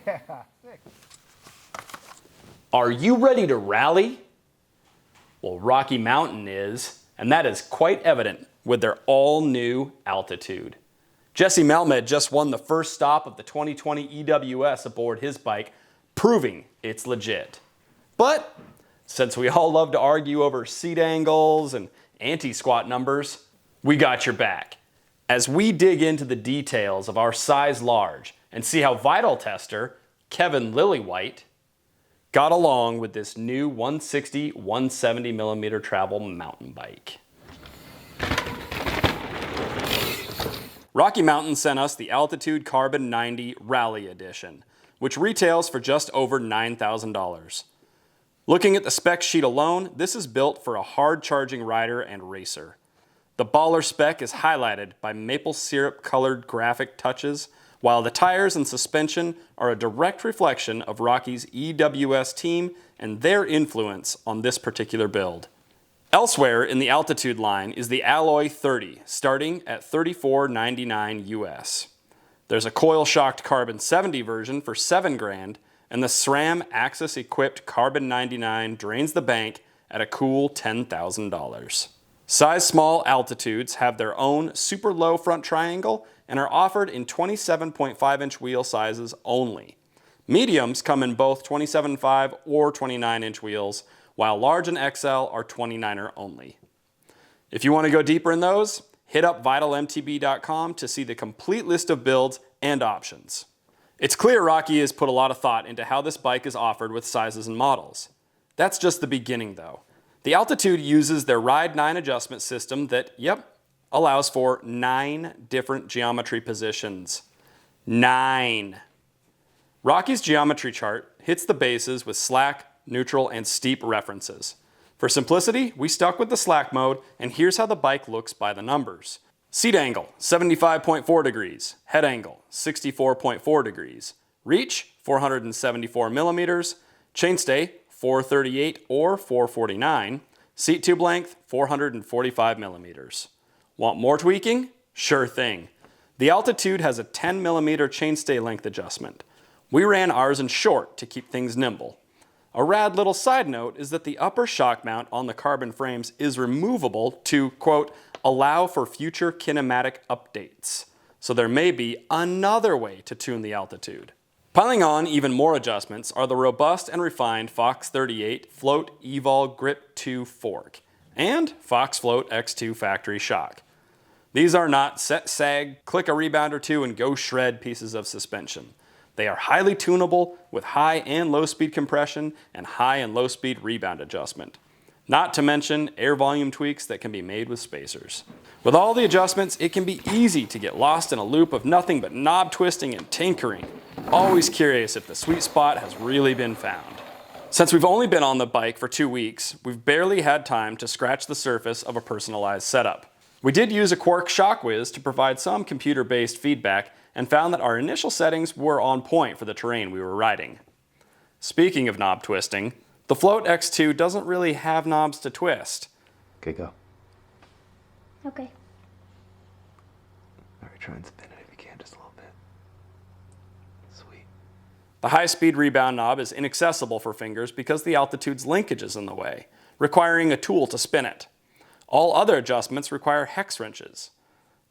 Yeah, sick. Are you ready to rally? Well, Rocky Mountain is, and that is quite evident with their all-new Altitude. Jesse Malmed just won the first stop of the 2020 EWS aboard his bike, proving it's legit. But since we all love to argue over seat angles and anti-squat numbers, we got your back as we dig into the details of our size large and see how Vital tester Kevin Lillywhite got along with this new 160/170 millimeter travel mountain bike. Rocky Mountain sent us the Altitude Carbon 90 Rally Edition, which retails for just over $9,000. Looking at the spec sheet alone, this is built for a hard-charging rider and racer. The baller spec is highlighted by maple syrup-colored graphic touches, while the tires and suspension are a direct reflection of Rocky's EWS team and their influence on this particular build. Elsewhere in the Altitude line is the Alloy 30, starting at $34.99 US. There's a coil-shocked Carbon 70 version for $7,000, and the SRAM Axis-equipped Carbon 99 drains the bank at a cool $10,000. Size small Altitudes have their own super low front triangle and are offered in 27.5-inch wheel sizes only. Mediums come in both 27.5 or 29-inch wheels, while large and XL are 29er only. If you want to go deeper in those, hit up vitalmtb.com to see the complete list of builds and options. It's clear Rocky has put a lot of thought into how this bike is offered with sizes and models. That's just the beginning though. The Altitude uses their Ride 9 adjustment system that, allows for 9 different geometry positions. 9. Rocky's geometry chart hits the bases with slack, neutral, and steep references. For simplicity, we stuck with the slack mode, and here's how the bike looks by the numbers. Seat angle, 75.4 degrees. Head angle, 64.4 degrees. Reach, 474 millimeters. Chainstay, 438 or 449. Seat tube length, 445 millimeters. Want more tweaking? Sure thing. The Altitude has a 10 millimeter chainstay length adjustment. We ran ours in short to keep things nimble. A rad little side note is that the upper shock mount on the carbon frames is removable to, quote, allow for future kinematic updates. So there may be another way to tune the Altitude. Piling on even more adjustments are the robust and refined Fox 38 Float Evol Grip 2 fork and Fox Float X2 factory shock. These are not set, sag, click a rebound or two and go shred pieces of suspension. They are highly tunable with high and low speed compression and high and low speed rebound adjustment. Not to mention air volume tweaks that can be made with spacers. With all the adjustments, it can be easy to get lost in a loop of nothing but knob twisting and tinkering. Always curious if the sweet spot has really been found. Since we've only been on the bike for 2 weeks, we've barely had time to scratch the surface of a personalized setup. We did use a Quark ShockWiz to provide some computer-based feedback and found that our initial settings were on point for the terrain we were riding. Speaking of knob twisting, the Float X2 doesn't really have knobs to twist. Okay, go. Okay. All right, try and spin it if you can, just a little bit. Sweet. The high-speed rebound knob is inaccessible for fingers because the Altitude's linkage is in the way, requiring a tool to spin it. All other adjustments require hex wrenches.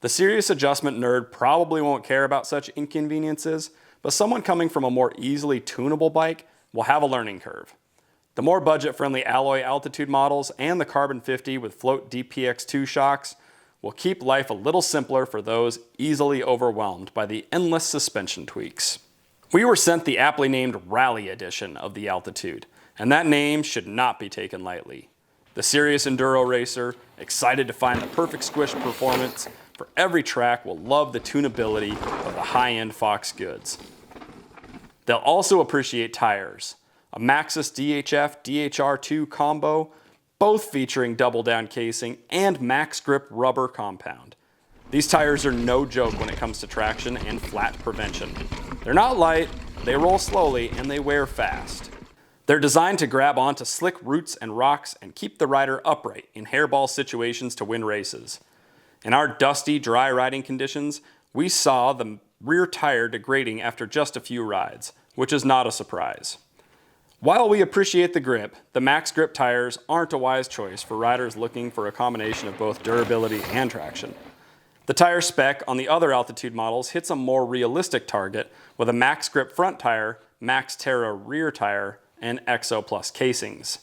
The serious adjustment nerd probably won't care about such inconveniences, but someone coming from a more easily tunable bike will have a learning curve. The more budget-friendly alloy Altitude models and the Carbon 50 with Float DPX2 shocks will keep life a little simpler for those easily overwhelmed by the endless suspension tweaks. We were sent the aptly named Rally Edition of the Altitude, and that name should not be taken lightly. The serious enduro racer, excited to find the perfect squish performance for every track, will love the tunability of the high-end Fox goods. They'll also appreciate tires, a Maxxis DHF DHR II combo, both featuring DoubleDown casing and MaxxGRIP rubber compound. These tires are no joke when it comes to traction and flat prevention. They're not light, they roll slowly, and they wear fast. They're designed to grab onto slick roots and rocks and keep the rider upright in hairball situations to win races. In our dusty, dry riding conditions, we saw the rear tire degrading after just a few rides, which is not a surprise. While we appreciate the grip, the MaxxGRIP tires aren't a wise choice for riders looking for a combination of both durability and traction. The tire spec on the other Altitude models hits a more realistic target with a MaxxGRIP front tire, MaxxTerra rear tire, and Exo Plus casings.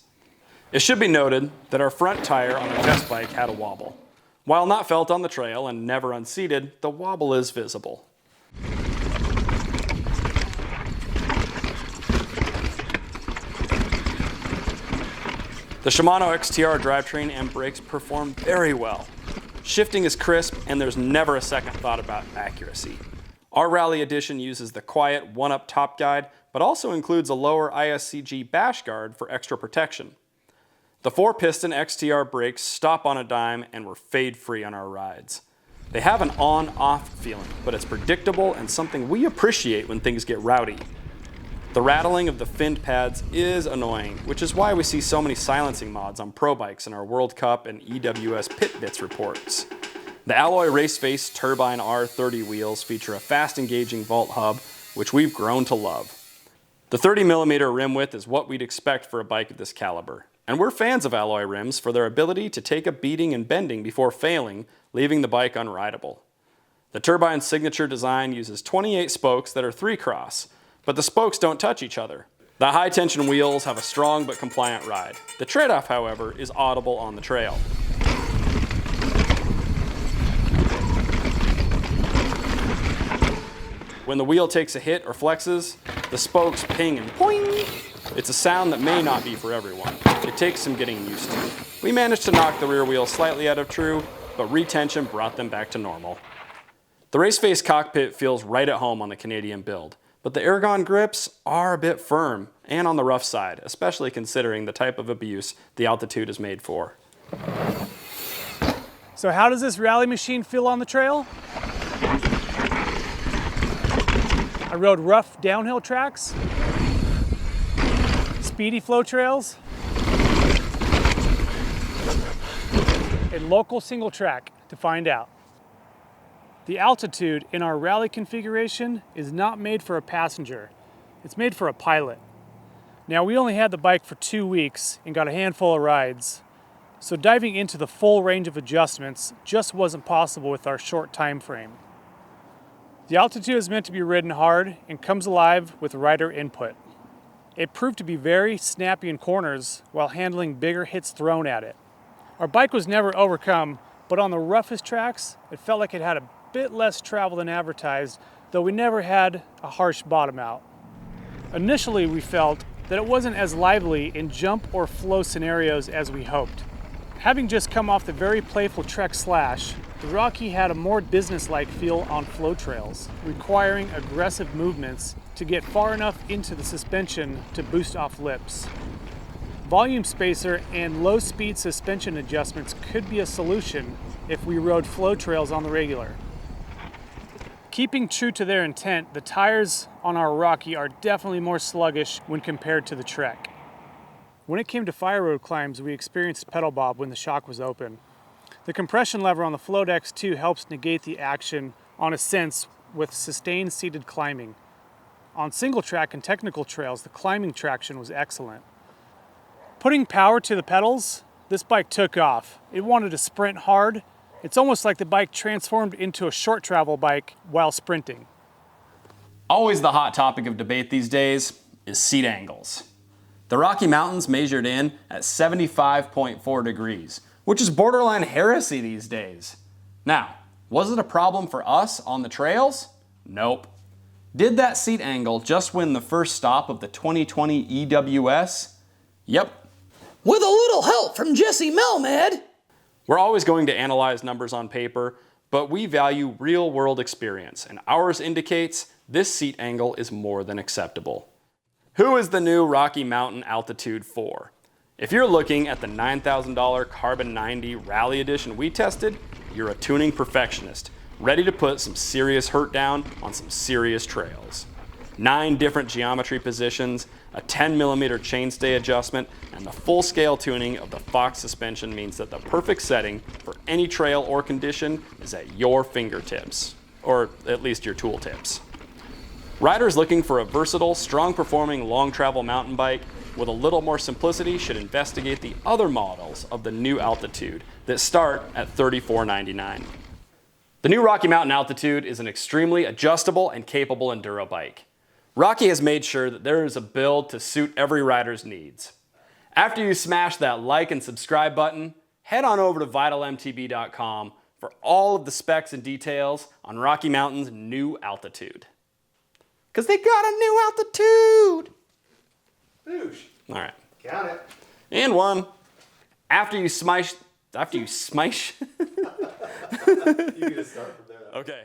It should be noted that our front tire on the test bike had a wobble. While not felt on the trail and never unseated, the wobble is visible. The Shimano XTR drivetrain and brakes perform very well. Shifting is crisp and there's never a second thought about accuracy. Our Rally Edition uses the quiet one-up top guide, but also includes a lower ISCG bash guard for extra protection. The 4-piston XTR brakes stop on a dime and we're fade-free on our rides. They have an on-off feeling, but it's predictable and something we appreciate when things get rowdy. The rattling of the finned pads is annoying, which is why we see so many silencing mods on pro bikes in our World Cup and EWS Pit Bits reports. The Alloy Raceface Turbine R30 wheels feature a fast engaging vault hub, which we've grown to love. The 30mm rim width is what we'd expect for a bike of this caliber, and we're fans of alloy rims for their ability to take a beating and bending before failing, leaving the bike unrideable. The Turbine's signature design uses 28 spokes that are 3-cross, but the spokes don't touch each other. The high-tension wheels have a strong but compliant ride. The trade-off, however, is audible on the trail. When the wheel takes a hit or flexes, the spokes ping and poing. It's a sound that may not be for everyone. It takes some getting used to. We managed to knock the rear wheel slightly out of true, but retention brought them back to normal. The Raceface cockpit feels right at home on the Canadian build, but the Ergon grips are a bit firm and on the rough side, especially considering the type of abuse the Altitude is made for. So how does this rally machine feel on the trail? I rode rough downhill tracks, speedy flow trails, and local single track to find out. The Altitude in our rally configuration is not made for a passenger. It's made for a pilot. Now, we only had the bike for 2 weeks and got a handful of rides, so diving into the full range of adjustments just wasn't possible with our short time frame. The Altitude is meant to be ridden hard and comes alive with rider input. It proved to be very snappy in corners while handling bigger hits thrown at it. Our bike was never overcome, but on the roughest tracks, it felt like it had a bit less travel than advertised, though we never had a harsh bottom out. Initially, we felt that it wasn't as lively in jump or flow scenarios as we hoped. Having just come off the very playful Trek Slash, the Rocky had a more business-like feel on flow trails, requiring aggressive movements to get far enough into the suspension to boost off lips. Volume spacer and low-speed suspension adjustments could be a solution if we rode flow trails on the regular. Keeping true to their intent, the tires on our Rocky are definitely more sluggish when compared to the Trek. When it came to fire road climbs, we experienced pedal bob when the shock was open. The compression lever on the Float X2 helps negate the action on ascents with sustained seated climbing. On single track and technical trails, the climbing traction was excellent. Putting power to the pedals, this bike took off. It wanted to sprint hard. It's almost like the bike transformed into a short travel bike while sprinting. Always the hot topic of debate these days is seat angles. The Rocky Mountains measured in at 75.4 degrees, which is borderline heresy these days. Now, was it a problem for us on the trails? Nope. Did that seat angle just win the first stop of the 2020 EWS? Yep. With a little help from Jesse Melmed. We're always going to analyze numbers on paper, but we value real-world experience, and ours indicates this seat angle is more than acceptable. Who is the new Rocky Mountain Altitude for? If you're looking at the $9,000 Carbon 90 Rally Edition we tested, you're a tuning perfectionist, ready to put some serious hurt down on some serious trails. 9 different geometry positions, a 10mm chainstay adjustment, and the full-scale tuning of the Fox suspension means that the perfect setting for any trail or condition is at your fingertips, or at least your tooltips. Riders looking for a versatile, strong-performing, long-travel mountain bike with a little more simplicity should investigate the other models of the new Altitude that start at $34.99. The new Rocky Mountain Altitude is an extremely adjustable and capable enduro bike. Rocky has made sure that there is a build to suit every rider's needs. After you smash that like and subscribe button, head on over to vitalmtb.com for all of the specs and details on Rocky Mountain's new Altitude. Because they got a new Altitude! Boosh. All right. Count it. And one. After you smash... You can just start from there. Okay.